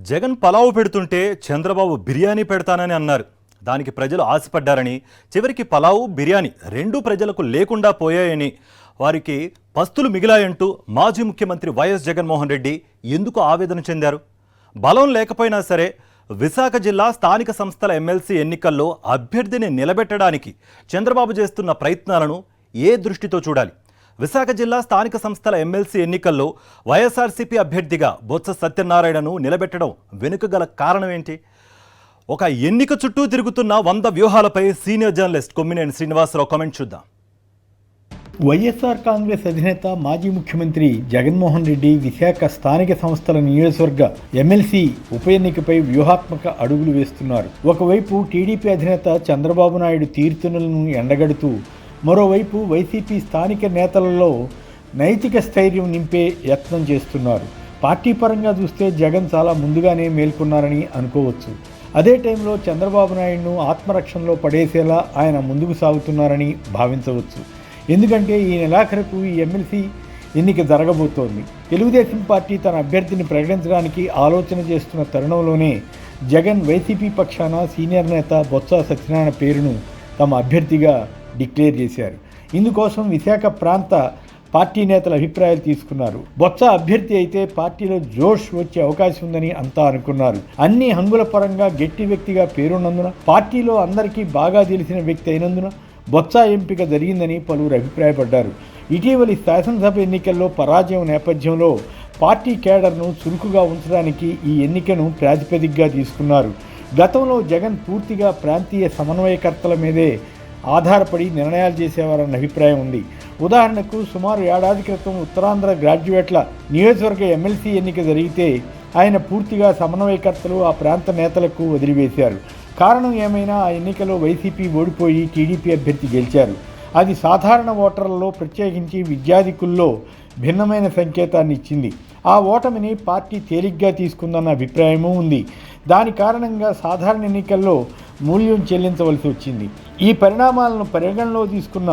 జగన్ పలావు పెడుతుంటే చంద్రబాబు బిర్యానీ పెడతానని అన్నారు. దానికి ప్రజలు ఆశపడ్డారని, చివరికి పలావు బిర్యానీ రెండూ ప్రజలకు లేకుండా పోయాయని, వారికి పస్తులు మిగిలాయంటూ మాజీ ముఖ్యమంత్రి వైఎస్ జగన్మోహన్ రెడ్డి ఎందుకు ఆవేదన చెందారు? బలం లేకపోయినా సరే విశాఖ జిల్లా స్థానిక సంస్థల ఎమ్మెల్సీ ఎన్నికల్లో అభ్యర్థిని నిలబెట్టడానికి చంద్రబాబు చేస్తున్న ప్రయత్నాలను ఏ దృష్టితో చూడాలి? విశాఖ జిల్లా స్థానిక సంస్థల ఎమ్మెల్సీ ఎన్నికల్లో వైఎస్ఆర్సీపీ అభ్యర్థిగా బొత్స సత్యనారాయణను నిలబెట్టడం వెనుక గల కారణం ఏంటి? ఒక ఎన్నిక చుట్టూ తిరుగుతున్న 100 వ్యూహాలపై senior journalist Kommineni Srinivasarao comment చూద్దాం. వైఎస్ఆర్ కాంగ్రెస్ అధినేత మాజీ ముఖ్యమంత్రి జగన్మోహన్ రెడ్డి విశాఖ స్థానిక సంస్థల నియోజకవర్గ ఎమ్మెల్సీ ఉప ఎన్నికపై వ్యూహాత్మక అడుగులు వేస్తున్నారు. ఒకవైపు టీడీపీ అధినేత చంద్రబాబు నాయుడు తీరుతెన్నులను ఎండగడుతూ, మరోవైపు వైసీపీ స్థానిక నేతలలో నైతిక స్థైర్యం నింపే యత్నం చేస్తున్నారు. పార్టీ పరంగా చూస్తే జగన్ చాలా ముందుగానే మేల్కొన్నారని అనుకోవచ్చు. అదే టైంలో చంద్రబాబు నాయుడును ఆత్మరక్షణలో పడేసేలా ఆయన ముందుకు సాగుతున్నారని భావించవచ్చు. ఎందుకంటే ఈ నెలాఖరుకు ఈ ఎమ్మెల్సీ ఎన్నిక జరగబోతోంది. తెలుగుదేశం పార్టీ తన అభ్యర్థిని ప్రకటించడానికి ఆలోచన చేస్తున్న తరుణంలోనే జగన్ వైసీపీ పక్షాన సీనియర్ నేత బొత్స సత్యనారాయణ పేరును తమ అభ్యర్థిగా డిక్లేర్ చేశారు. ఇందుకోసం విశాఖ ప్రాంత పార్టీ నేతల అభిప్రాయాలు తీసుకున్నారు. బొత్స అభ్యర్థి అయితే పార్టీలో జోష్ వచ్చే అవకాశం ఉందని అంతా అనుకున్నారు. అన్ని హంగుల పరంగా గట్టి వ్యక్తిగా పేరున్నందున, పార్టీలో అందరికీ బాగా తెలిసిన వ్యక్తి అయినందున బొత్స ఎంపిక జరిగిందని పలువురు అభిప్రాయపడ్డారు. ఇటీవలి శాసనసభ ఎన్నికల్లో పరాజయం నేపథ్యంలో పార్టీ కేడర్ను చురుకుగా ఉంచడానికి ఈ ఎన్నికను ప్రాతిపదికగా తీసుకున్నారు. గతంలో జగన్ పూర్తిగా ప్రాంతీయ సమన్వయకర్తల మీదే ఆధారపడి నిర్ణయాలు చేసేవారన్న అభిప్రాయం ఉంది. ఉదాహరణకు సుమారు ఏడాది క్రితం ఉత్తరాంధ్ర గ్రాడ్యుయేట్ల నియోజకవర్గ ఎమ్మెల్సీ ఎన్నిక జరిగితే ఆయన పూర్తిగా సమన్వయకర్తలు ఆ ప్రాంత నేతలకు వదిలివేశారు. కారణం ఏమైనా ఆ ఎన్నికలో వైసీపీ ఓడిపోయి టీడీపీ అభ్యర్థి గెలిచారు. అది సాధారణ ఓటర్లలో, ప్రత్యేకించి విద్యాధికుల్లో భిన్నమైన సంకేతాన్ని ఇచ్చింది. ఆ ఓటమిని పార్టీ తేలిగ్గా తీసుకుందన్న అభిప్రాయమూ ఉంది. దాని కారణంగా సాధారణ ఎన్నికల్లో మూల్యం చెల్లించవలసి వచ్చింది. ఈ పరిణామాలను పరిగణలో తీసుకున్న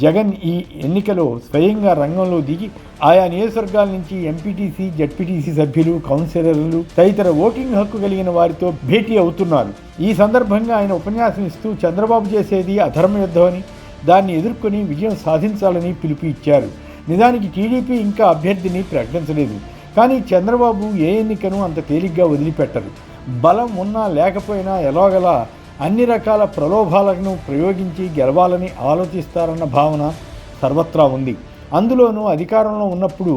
జగన్ ఈ ఎన్నికలో స్వయంగా రంగంలో దిగి ఆయా నియోజకవర్గాల నుంచి ఎంపీటీసీ, జడ్పీటీసీ సభ్యులు, కౌన్సిలర్లు తదితర ఓటింగ్ హక్కు కలిగిన వారితో భేటీ అవుతున్నారు. ఈ సందర్భంగా ఆయన ఉపన్యాసం ఇస్తూ చంద్రబాబు చేసేది అధర్మ యుద్ధమని, దాన్ని ఎదుర్కొని విజయం సాధించాలని పిలుపు ఇచ్చారు. నిజానికి టీడీపీ ఇంకా అభ్యర్థిని ప్రకటించలేదు. కానీ చంద్రబాబు ఏ ఎన్నికను అంత తేలిగ్గా వదిలిపెట్టరు. బలం ఉన్నా లేకపోయినా ఎలాగలా అన్ని రకాల ప్రలోభాలను ప్రయోగించి గెలవాలని ఆలోచిస్తారన్న భావన సర్వత్రా ఉంది. అందులోనూ అధికారంలో ఉన్నప్పుడు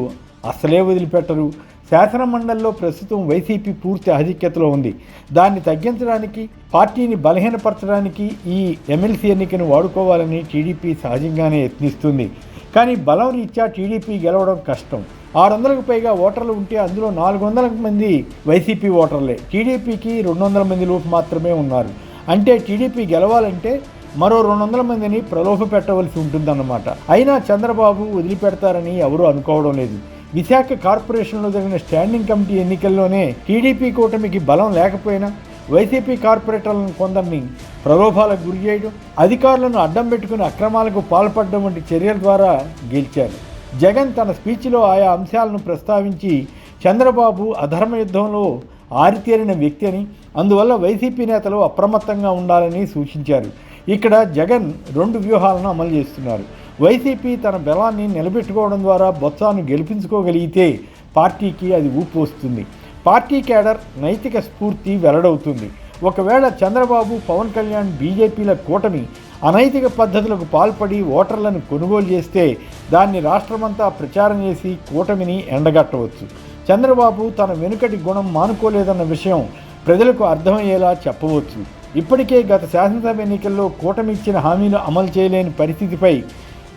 అసలే వదిలిపెట్టరు. శాసనమండలిలో ప్రస్తుతం వైసీపీ పూర్తి ఆధిక్యతలో ఉంది. దాన్ని తగ్గించడానికి, పార్టీని బలహీనపరచడానికి ఈ ఎమ్మెల్సీ ఎన్నికను వాడుకోవాలని టీడీపీ సహజంగానే యత్నిస్తుంది. కానీ బలం రీత్యా టీడీపీ గెలవడం కష్టం. 600కు పైగా ఓటర్లు ఉంటే అందులో 400 మంది వైసీపీ ఓటర్లే. టీడీపీకి 200 మంది లోపు మాత్రమే ఉన్నారు. అంటే టీడీపీ గెలవాలంటే మరో 200 మందిని ప్రలోభ పెట్టవలసి ఉంటుందన్నమాట. అయినా చంద్రబాబు వదిలిపెడతారని ఎవరూ అనుకోవడం లేదు. విశాఖ కార్పొరేషన్లో జరిగిన స్టాండింగ్ కమిటీ ఎన్నికల్లోనే టీడీపీ కూటమికి బలం లేకపోయినా వైసీపీ కార్పొరేటర్లను కొందరిని ప్రలోభాలకు గురి చేయడం, అధికారులను అడ్డం పెట్టుకుని అక్రమాలకు పాల్పడడం వంటి చర్యల ద్వారా గెలిచారు. జగన్ తన స్పీచ్లో ఆయా అంశాలను ప్రస్తావించి చంద్రబాబు అధర్మ యుద్ధంలో ఆరితేరిన వ్యక్తి అని, అందువల్ల వైసీపీ నేతలు అప్రమత్తంగా ఉండాలని సూచించారు. ఇక్కడ జగన్ 2 వ్యూహాలను అమలు చేస్తున్నారు. వైసీపీ తన బలాన్ని నిలబెట్టుకోవడం ద్వారా బొత్సాను గెలిపించుకోగలిగితే పార్టీకి అది ఊపు వస్తుంది. పార్టీ కేడర్ నైతిక స్ఫూర్తి వెల్లడవుతుంది. ఒకవేళ చంద్రబాబు, పవన్ కళ్యాణ్, బీజేపీల కూటమి అనైతిక పద్ధతులకు పాల్పడి ఓటర్లను కొనుగోలు చేస్తే దాన్ని రాష్ట్రమంతా ప్రచారం చేసి కూటమిని ఎండగట్టవచ్చు. చంద్రబాబు తన వెనుకటి గుణం మానుకోలేదన్న విషయం ప్రజలకు అర్థమయ్యేలా చెప్పవచ్చు. ఇప్పటికే గత శాసనసభ ఎన్నికల్లో కూటమి ఇచ్చిన హామీలు అమలు చేయలేని పరిస్థితిపై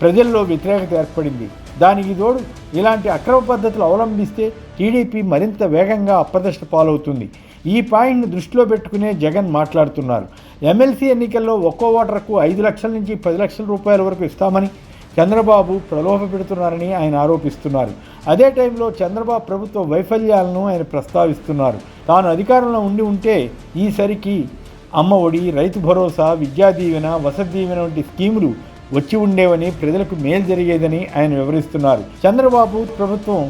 ప్రజల్లో వ్యతిరేకత ఏర్పడింది. దానికి తోడు ఇలాంటి అక్రమ పద్ధతులు అవలంబిస్తే టీడీపీ మరింత వేగంగా అప్రదిష్ట పాలవుతుంది. ఈ పాయింట్ను దృష్టిలో పెట్టుకునే జగన్ మాట్లాడుతున్నారు. ఎమ్మెల్సీ ఎన్నికల్లో ఒక్కో ఓటర్కు 5 లక్షల నుంచి 10 లక్షల రూపాయల వరకు ఇస్తామని చంద్రబాబు ప్రలోభ పెడుతున్నారని ఆయన ఆరోపిస్తున్నారు. అదే టైంలో చంద్రబాబు ప్రభుత్వ వైఫల్యాలను ఆయన ప్రస్తావిస్తున్నారు. తాను అధికారంలో ఉంటే ఈసరికి అమ్మ ఒడి, రైతు భరోసా, విద్యా దీవెన, వసతి దీవెన వంటి స్కీములు వచ్చి ఉండేవని, ప్రజలకు మేలు జరిగేదని ఆయన వివరిస్తున్నారు. చంద్రబాబు ప్రభుత్వం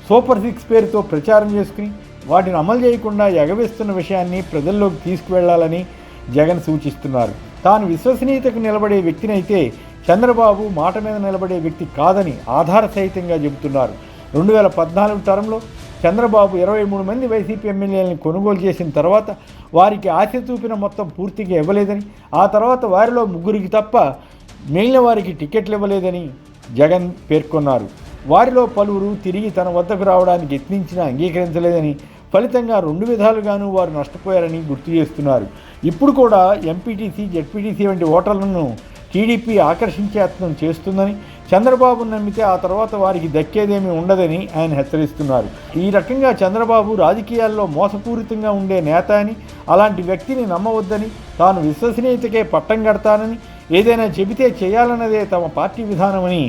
సూపర్ 6 పేరుతో ప్రచారం చేసుకుని వాటిని అమలు చేయకుండా ఎగవేస్తున్న విషయాన్ని ప్రజల్లోకి తీసుకువెళ్లాలని జగన్ సూచిస్తున్నారు. తాను విశ్వసనీయతకు నిలబడే వ్యక్తినైతే చంద్రబాబు మాట మీద నిలబడే వ్యక్తి కాదని ఆధార సహితంగా చెబుతున్నారు. 2014 టర్మ్లో చంద్రబాబు 23 మంది వైసీపీ ఎమ్మెల్యేలను కొనుగోలు చేసిన తర్వాత వారికి ఆశ చూపిన మొత్తం పూర్తిగా ఇవ్వలేదని, ఆ తర్వాత వారిలో 3 తప్ప మిగిలిన వారికి టికెట్లు ఇవ్వలేదని జగన్ పేర్కొన్నారు. వారిలో పలువురు తిరిగి తన వద్దకు రావడానికి యత్నించినా అంగీకరించలేదని, ఫలితంగా 2 విధాలుగాను వారు నష్టపోయారని గుర్తు చేస్తున్నారు. ఇప్పుడు కూడా ఎంపీటీసీ, జెడ్పీటీసీ వంటి ఓటర్లను టీడీపీ ఆకర్షించే యత్నం చేస్తుందని, చంద్రబాబును నమ్మితే ఆ తర్వాత వారికి దక్కేదేమీ ఉండదని ఆయన హెచ్చరిస్తున్నారు. ఈ రకంగా చంద్రబాబు రాజకీయాల్లో మోసపూరితంగా ఉండే నేత అని, అలాంటి వ్యక్తిని నమ్మవద్దని, తాను విశ్వసనీయతకే పట్టం కడతానని, ఏదైనా చెబితే చేయాలన్నదే తమ పార్టీ విధానమని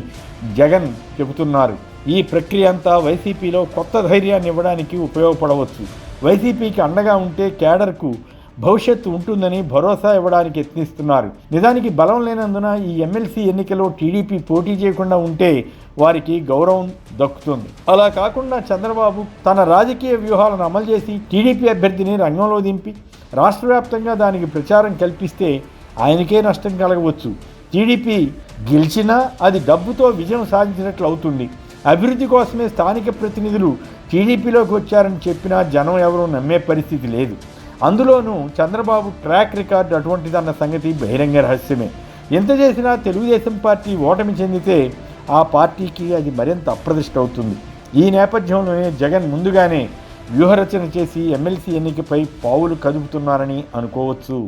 జగన్ చెబుతున్నారు. ఈ ప్రక్రియ అంతా వైసీపీలో కొత్త ధైర్యాన్ని ఇవ్వడానికి ఉపయోగపడవచ్చు. వైసీపీకి అండగా ఉంటే కేడర్కు భవిష్యత్తు ఉంటుందని భరోసా ఇవ్వడానికి యత్నిస్తున్నారు. నిజానికి బలం లేనందున ఈ ఎమ్మెల్సీ ఎన్నికలో టీడీపీ పోటీ చేయకుండా ఉంటే వారికి గౌరవం దక్కుతుంది. అలా కాకుండా చంద్రబాబు తన రాజకీయ వ్యూహాలను అమలు చేసి టీడీపీ అభ్యర్థిని రంగంలో దింపి రాష్ట్ర వ్యాప్తంగా దానికి ప్రచారం కల్పిస్తే ఆయనకే నష్టం కలగవచ్చు. టీడీపీ గెలిచినా అది డబ్బుతో విజయం సాధించినట్లు అవుతుంది. అభివృద్ధి కోసమే స్థానిక ప్రతినిధులు టీడీపీలోకి వచ్చారని చెప్పినా జనం ఎవరూ నమ్మే పరిస్థితి లేదు. అందులోనూ చంద్రబాబు ట్రాక్ రికార్డు అటువంటిదన్న సంగతి బహిరంగ రహస్యమే. ఎంత చేసినా తెలుగుదేశం పార్టీ ఓటమి చెందితే ఆ పార్టీకి అది మరింత అప్రదిష్ట అవుతుంది. ఈ నేపథ్యంలోనే జగన్ ముందుగానే వ్యూహరచన చేసి ఎమ్మెల్సీ ఎన్నికపై పావులు కదుపుతున్నారని అనుకోవచ్చు.